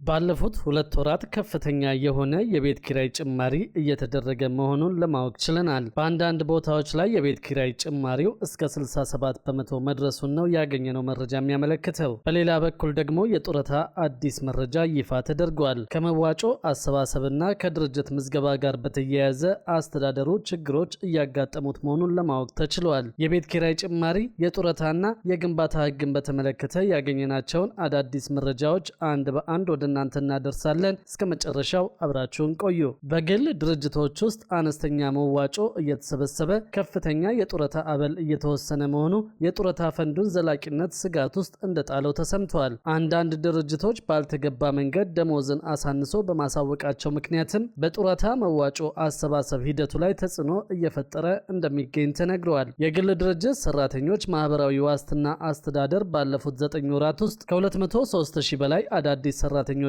ባለፉት 2 ወራት ከፍተኛ የሆነ የቤት ኪራይ ጭማሪ እየተደረገ መሆኑን ለማወቅ ችለናል። በአንዳንድ ቦታዎች ላይ የቤት ኪራይ ጭማሪው እስከ 67% መድረሱን ነው ያገኘነው መረጃ የሚያመለክተው። በሌላ በኩል ደግሞ የጡረታ አዲስ መረጃ ይፋ ተደርጓል። ከመዋጮ አሰባሰብና ከድርጅት ምዝገባ ጋር በተያያዘ አስተዳደሩ ችግሮች እያጋጠሙት መሆኑን ለማወቅ ተችሏል። የቤት ኪራይ ጭማሪ፣ የጡረታና የግንባታ ሕግን በተመለከተ ያገኘናቸውን አዳዲስ መረጃዎች አንድ በአንድ ወደ እናንተ እናደርሳለን። እስከ መጨረሻው አብራችሁን ቆዩ። በግል ድርጅቶች ውስጥ አነስተኛ መዋጮ እየተሰበሰበ ከፍተኛ የጡረታ አበል እየተወሰነ መሆኑ የጡረታ ፈንዱን ዘላቂነት ስጋት ውስጥ እንደጣለው ተሰምቷል። አንዳንድ ድርጅቶች ባልተገባ መንገድ ደሞዝን አሳንሶ በማሳወቃቸው ምክንያትም በጡረታ መዋጮ አሰባሰብ ሂደቱ ላይ ተጽዕኖ እየፈጠረ እንደሚገኝ ተነግሯል። የግል ድርጅት ሰራተኞች ማህበራዊ ዋስትና አስተዳደር ባለፉት 9 ወራት ውስጥ ከ203,000 በላይ አዳዲስ ሰራተኞችንና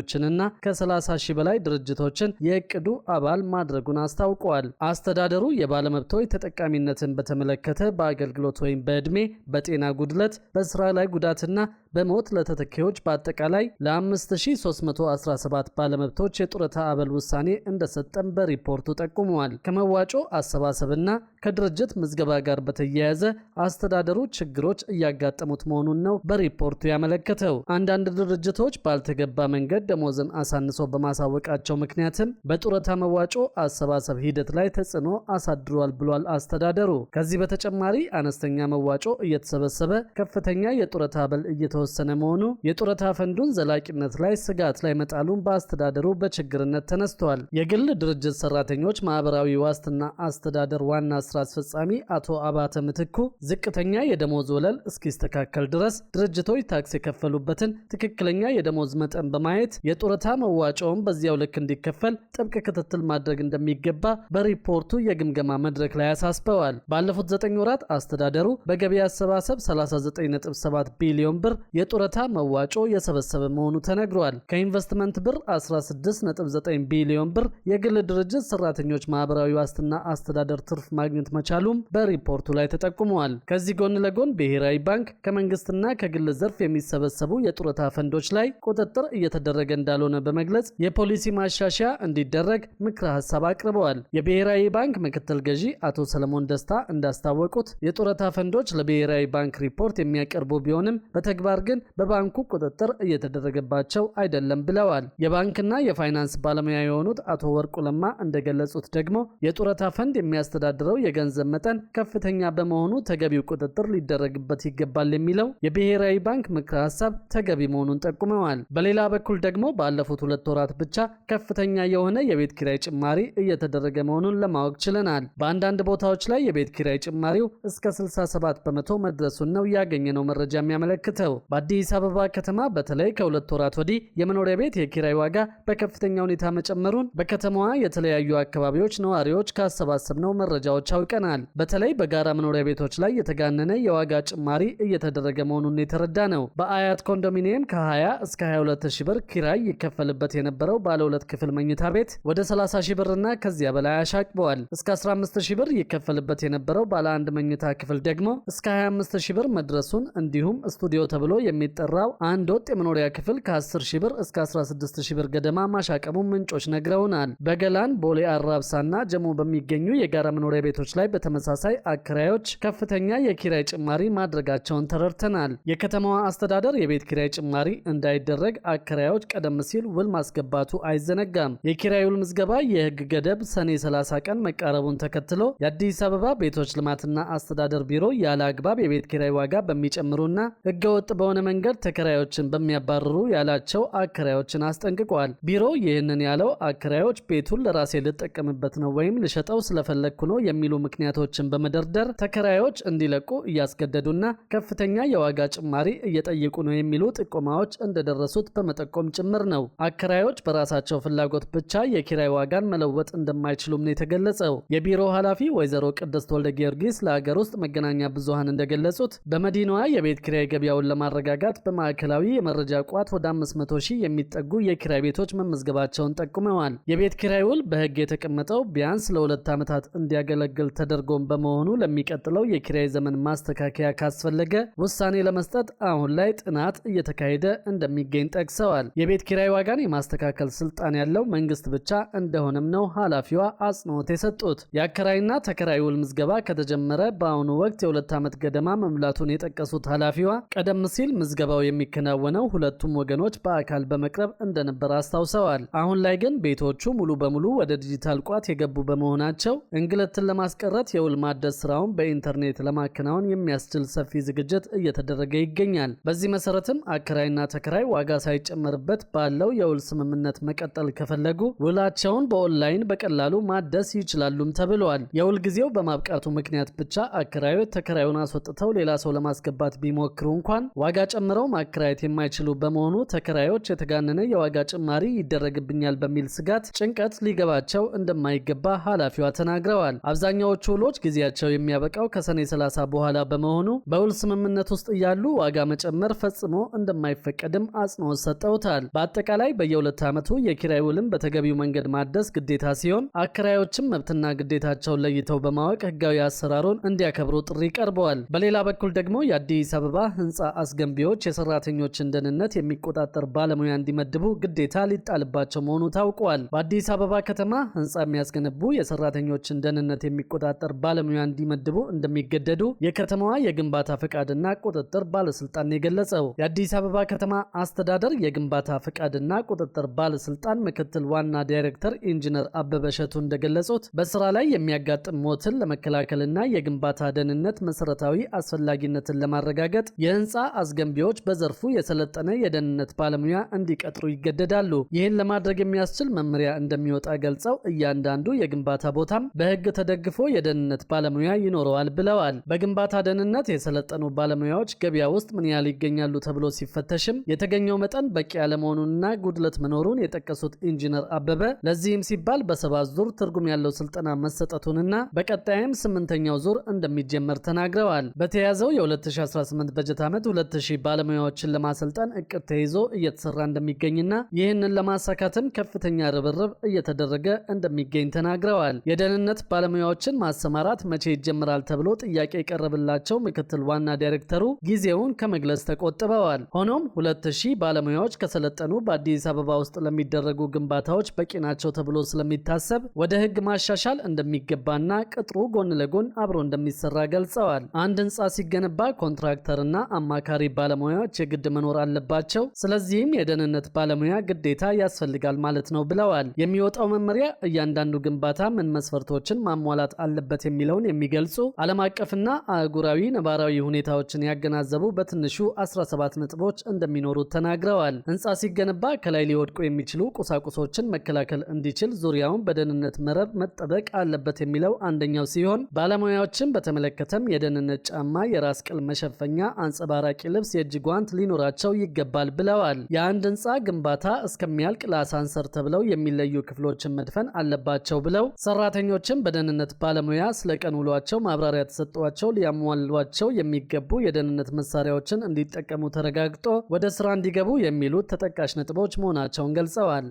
ከ30,000 በላይ ድርጅቶችን የእቅዱ አባል ማድረጉን አስታውቀዋል። አስተዳደሩ የባለመብቶች ተጠቃሚነትን በተመለከተ በአገልግሎት ወይም በዕድሜ፣ በጤና ጉድለት፣ በስራ ላይ ጉዳትና በሞት ለተተኪዎች በአጠቃላይ ለ5317 ባለመብቶች የጡረታ አበል ውሳኔ እንደሰጠም በሪፖርቱ ጠቁመዋል። ከመዋጮ አሰባሰብና ከድርጅት ምዝገባ ጋር በተያያዘ አስተዳደሩ ችግሮች እያጋጠሙት መሆኑን ነው በሪፖርቱ ያመለከተው። አንዳንድ ድርጅቶች ባልተገባ መንገድ ደሞዝን አሳንሶ በማሳወቃቸው ምክንያትም በጡረታ መዋጮ አሰባሰብ ሂደት ላይ ተጽዕኖ አሳድሯል ብሏል አስተዳደሩ። ከዚህ በተጨማሪ አነስተኛ መዋጮ እየተሰበሰበ ከፍተኛ የጡረታ አበል እየተወሰነ መሆኑ የጡረታ ፈንዱን ዘላቂነት ላይ ስጋት ላይ መጣሉን በአስተዳደሩ በችግርነት ተነስቷል። የግል ድርጅት ሰራተኞች ማህበራዊ ዋስትና አስተዳደር ዋና ስራ አስፈጻሚ አቶ አባተ ምትኩ ዝቅተኛ የደሞዝ ወለል እስኪስተካከል ድረስ ድርጅቶች ታክስ የከፈሉበትን ትክክለኛ የደሞዝ መጠን በማየት የጡረታ መዋጮውን በዚያው ልክ እንዲከፈል ጥብቅ ክትትል ማድረግ እንደሚገባ በሪፖርቱ የግምገማ መድረክ ላይ አሳስበዋል። ባለፉት 9 ወራት አስተዳደሩ በገቢ አሰባሰብ 39.7 ቢሊዮን ብር የጡረታ መዋጮ የሰበሰበ መሆኑ ተነግሯል። ከኢንቨስትመንት ብር 16.9 ቢሊዮን ብር የግል ድርጅት ሰራተኞች ማህበራዊ ዋስትና አስተዳደር ትርፍ ማግኘት መቻሉም በሪፖርቱ ላይ ተጠቁመዋል። ከዚህ ጎን ለጎን ብሔራዊ ባንክ ከመንግስትና ከግል ዘርፍ የሚሰበሰቡ የጡረታ ፈንዶች ላይ ቁጥጥር እየተደረገ እንዳልሆነ በመግለጽ የፖሊሲ ማሻሻያ እንዲደረግ ምክረ ሐሳብ አቅርበዋል። የብሔራዊ ባንክ ምክትል ገዢ አቶ ሰለሞን ደስታ እንዳስታወቁት የጡረታ ፈንዶች ለብሔራዊ ባንክ ሪፖርት የሚያቀርቡ ቢሆንም በተግባር ግን በባንኩ ቁጥጥር እየተደረገባቸው አይደለም ብለዋል። የባንክና የፋይናንስ ባለሙያ የሆኑት አቶ ወርቁ ለማ እንደገለጹት ደግሞ የጡረታ ፈንድ የሚያስተዳድረው የገንዘብ መጠን ከፍተኛ በመሆኑ ተገቢው ቁጥጥር ሊደረግበት ይገባል የሚለው የብሔራዊ ባንክ ምክረ ሐሳብ ተገቢ መሆኑን ጠቁመዋል። በሌላ በኩል ደግሞ ባለፉት 2 ወራት ብቻ ከፍተኛ የሆነ የቤት ኪራይ ጭማሪ እየተደረገ መሆኑን ለማወቅ ችለናል። በአንዳንድ ቦታዎች ላይ የቤት ኪራይ ጭማሪው እስከ 67% መድረሱን ነው ያገኘነው መረጃ የሚያመለክተው። በአዲስ አበባ ከተማ በተለይ ከ2 ወራት ወዲህ የመኖሪያ ቤት የኪራይ ዋጋ በከፍተኛ ሁኔታ መጨመሩን በከተማዋ የተለያዩ አካባቢዎች ነዋሪዎች ካሰባሰብነው መረጃዎች አውቀናል። በተለይ በጋራ መኖሪያ ቤቶች ላይ የተጋነነ የዋጋ ጭማሪ እየተደረገ መሆኑን የተረዳ ነው። በአያት ኮንዶሚኒየም ከ20 እስከ 22,000 ብር ኪራይ ይከፈልበት የነበረው ባለ 2 ክፍል መኝታ ቤት ወደ 30,000 ብርና ከዚያ በላይ አሻቅበዋል። እስከ 15,000 ብር ይከፈልበት የነበረው ባለ 1 መኝታ ክፍል ደግሞ እስከ 25,000 ብር መድረሱን እንዲሁም ስቱዲዮ ተብሎ የሚጠራው አንድ ወጥ የመኖሪያ ክፍል ከ10,000 ብር እስከ 16,000 ብር ገደማ ማሻቀቡን ምንጮች ነግረውናል። በገላን፣ ቦሌ አራብሳና ጀሞ በሚገኙ የጋራ መኖሪያ ቤቶች ላይ በተመሳሳይ አከራዮች ከፍተኛ የኪራይ ጭማሪ ማድረጋቸውን ተረድተናል። የከተማዋ አስተዳደር የቤት ኪራይ ጭማሪ እንዳይደረግ አከራዮች ቀደም ሲል ውል ማስገባቱ አይዘነጋም። የኪራይ ውል ምዝገባ የህግ ገደብ ሰኔ 30 ቀን መቃረቡን ተከትሎ የአዲስ አበባ ቤቶች ልማትና አስተዳደር ቢሮ ያለ አግባብ የቤት ኪራይ ዋጋ በሚጨምሩና ህገወጥ በሆነ መንገድ ተከራዮችን በሚያባርሩ ያላቸው አከራዮችን አስጠንቅቋል። ቢሮ ይህንን ያለው አከራዮች ቤቱን ለራሴ ልጠቀምበት ነው ወይም ልሸጠው ስለፈለግኩ ነው የሚሉ ምክንያቶችን በመደርደር ተከራዮች እንዲለቁ እያስገደዱና ከፍተኛ የዋጋ ጭማሪ እየጠየቁ ነው የሚሉ ጥቆማዎች እንደደረሱት በመጠቆም ጭምር ነው። አከራዮች በራሳቸው ፍላጎት ብቻ የኪራይ ዋጋን መለወጥ እንደማይችሉም ነው የተገለጸው። የቢሮ ኃላፊ ወይዘሮ ቅድስት ወልደ ጊዮርጊስ ለሀገር ውስጥ መገናኛ ብዙሃን እንደገለጹት በመዲናዋ የቤት ኪራይ ገበያውን ለማረጋጋት በማዕከላዊ የመረጃ ቋት ወደ 500,000 የሚጠጉ የኪራይ ቤቶች መመዝገባቸውን ጠቁመዋል። የቤት ኪራይ ውል በህግ የተቀመጠው ቢያንስ ለ2 ዓመታት እንዲያገለግል ተደርጎም በመሆኑ ለሚቀጥለው የኪራይ ዘመን ማስተካከያ ካስፈለገ ውሳኔ ለመስጠት አሁን ላይ ጥናት እየተካሄደ እንደሚገኝ ጠቅሰዋል። የቤት ኪራይ ዋጋን የማስተካከል ስልጣን ያለው መንግስት ብቻ እንደሆነም ነው ኃላፊዋ አጽንኦት የሰጡት። የአከራይና ተከራይ ውል ምዝገባ ከተጀመረ በአሁኑ ወቅት የ2 ዓመት ገደማ መምላቱን የጠቀሱት ኃላፊዋ ቀደም ሲል ምዝገባው የሚከናወነው ሁለቱም ወገኖች በአካል በመቅረብ እንደነበር አስታውሰዋል። አሁን ላይ ግን ቤቶቹ ሙሉ በሙሉ ወደ ዲጂታል ቋት የገቡ በመሆናቸው እንግልትን ለማስቀረት የውል ማደስ ስራውን በኢንተርኔት ለማከናወን የሚያስችል ሰፊ ዝግጅት እየተደረገ ይገኛል። በዚህ መሰረትም አከራይና ተከራይ ዋጋ ሳይጨመርበት ባለው የውል ስምምነት መቀጠል ከፈለጉ ውላቸውን በኦንላይን በቀላሉ ማደስ ይችላሉም ተብሏል። የውል ጊዜው በማብቃቱ ምክንያት ብቻ አከራዮች ተከራዩን አስወጥተው ሌላ ሰው ለማስገባት ቢሞክሩ እንኳን ዋጋ ጨምረው ማከራየት የማይችሉ በመሆኑ ተከራዮች የተጋነነ የዋጋ ጭማሪ ይደረግብኛል በሚል ስጋት ጭንቀት ሊገባቸው እንደማይገባ ኃላፊዋ ተናግረዋል። አብዛኛዎቹ ውሎች ጊዜያቸው የሚያበቃው ከሰኔ 30 በኋላ በመሆኑ በውል ስምምነት ውስጥ እያሉ ዋጋ መጨመር ፈጽሞ እንደማይፈቀድም አጽንኦት ሰጠውታል። በአጠቃላይ በየ2 ዓመቱ የኪራይ ውልን በተገቢው መንገድ ማደስ ግዴታ ሲሆን አከራዮችም መብትና ግዴታቸውን ለይተው በማወቅ ህጋዊ አሰራሩን እንዲያከብሩ ጥሪ ቀርበዋል። በሌላ በኩል ደግሞ የአዲስ አበባ ህንፃ አስገንቢዎች የሰራተኞችን ደህንነት የሚቆጣጠር ባለሙያ እንዲመድቡ ግዴታ ሊጣልባቸው መሆኑ ታውቋል። በአዲስ አበባ ከተማ ህንፃ የሚያስገነቡ የሰራተኞችን ደህንነት የሚቆጣጠር ባለሙያ እንዲመድቡ እንደሚገደዱ የከተማዋ የግንባታ ፈቃድና ቁጥጥር ባለስልጣን የገለጸው። የአዲስ አበባ ከተማ አስተዳደር የግንባታ ፈቃድና ቁጥጥር ባለስልጣን ምክትል ዋና ዳይሬክተር ኢንጂነር አበበ ሸቱ እንደገለጹት በስራ ላይ የሚያጋጥም ሞትን ለመከላከልና የግንባታ ደህንነት መሰረታዊ አስፈላጊነትን ለማረጋገጥ የህንፃ አስገንቢዎች በዘርፉ የሰለጠነ የደህንነት ባለሙያ እንዲቀጥሩ ይገደዳሉ። ይህን ለማድረግ የሚያስችል መመሪያ እንደሚወጣ ገልጸው እያንዳንዱ የግንባታ ቦታም በህግ ተደግፎ የደህንነት ባለሙያ ይኖረዋል ብለዋል። በግንባታ ደህንነት የሰለጠኑ ባለሙያዎች ገበያ ውስጥ ምን ያህል ይገኛሉ ተብሎ ሲፈተሽም የተገኘው መጠን በቂ ያለመሆኑንና ጉድለት መኖሩን የጠቀሱት ኢንጂነር አበበ ለዚህም ሲባል በ7 ዙር ትርጉም ያለው ስልጠና መሰጠቱንና በቀጣይም 8ኛው ዙር እንደሚጀመር ተናግረዋል። በተያዘው የ2018 በጀት ዓመት 2000 ባለሙያዎችን ለማሰልጠን እቅድ ተይዞ እየተሰራ እንደሚገኝና ይህንን ለማሳካትም ከፍተኛ ርብርብ እየተደረገ እንደሚገኝ ተናግረዋል። የደህንነት ባለሙያዎችን ማሰማራት መቼ ይጀምራል ተብሎ ጥያቄ የቀረበላቸው ምክትል ዋና ዳይሬክተሩ ጊዜውን ከመግለጽ ተቆጥበዋል። ሆኖም 2000 ባለሙያዎች ከሰለጠኑ በአዲስ አበባ ውስጥ ለሚደረጉ ግንባታዎች በቂ ናቸው ተብሎ ስለሚታሰብ ወደ ህግ ማሻሻል እንደሚገባና ቅጥሩ ጎን ለጎን አብሮ እንደሚሰራ ገልጸዋል። አንድ ህንፃ ሲገነባ ኮንትራክተርና አማካሪ ባለሙያዎች የግድ መኖር አለባቸው። ስለዚህም የደህንነት ባለሙያ ግዴታ ያስፈልጋል ማለት ነው ብለዋል። የሚወጣው መመሪያ እያንዳንዱ ግንባታ ምን መስፈርቶችን ማሟላት አለበት የሚለውን የሚገልጹ ዓለም አቀፍና አህጉራዊ ነባራዊ ሁኔታዎችን ያገናዘቡ በትንሹ 17 ነጥቦች እንደሚኖሩት ተናግረዋል። ህንፃ ሲገነባ ከላይ ሊወድቁ የሚችሉ ቁሳቁሶችን መከላከል እንዲችል ዙሪያውን በደህንነት መረብ መጠበቅ አለበት የሚለው አንደኛው ሲሆን ባለሙያዎችን በተመለከተም የደህንነት ጫማ፣ የራስ ቅል መሸፈኛ፣ አንጸባራቂ ልብስ፣ የእጅ ጓንት ሊኖራቸው ይገባል ብለዋል። የአንድ ህንፃ ግንባታ እስከሚያልቅ ለአሳንሰር ተብለው የሚለዩ ክፍሎችን መድፈን አለባቸው ብለው ሰራተኞችን በደህንነት ባለሙያ ስለቀን ውሏቸው ማብራሪያ ተሰጥቷቸው ሊያሟሏቸው የሚገቡ የደህንነት መሳሪያዎችን እንዲጠቀሙ ተረጋግጦ ወደ ስራ እንዲገቡ የሚሉት ተጠቃሽ ነጥቦች መሆናቸውን ገልጸዋል።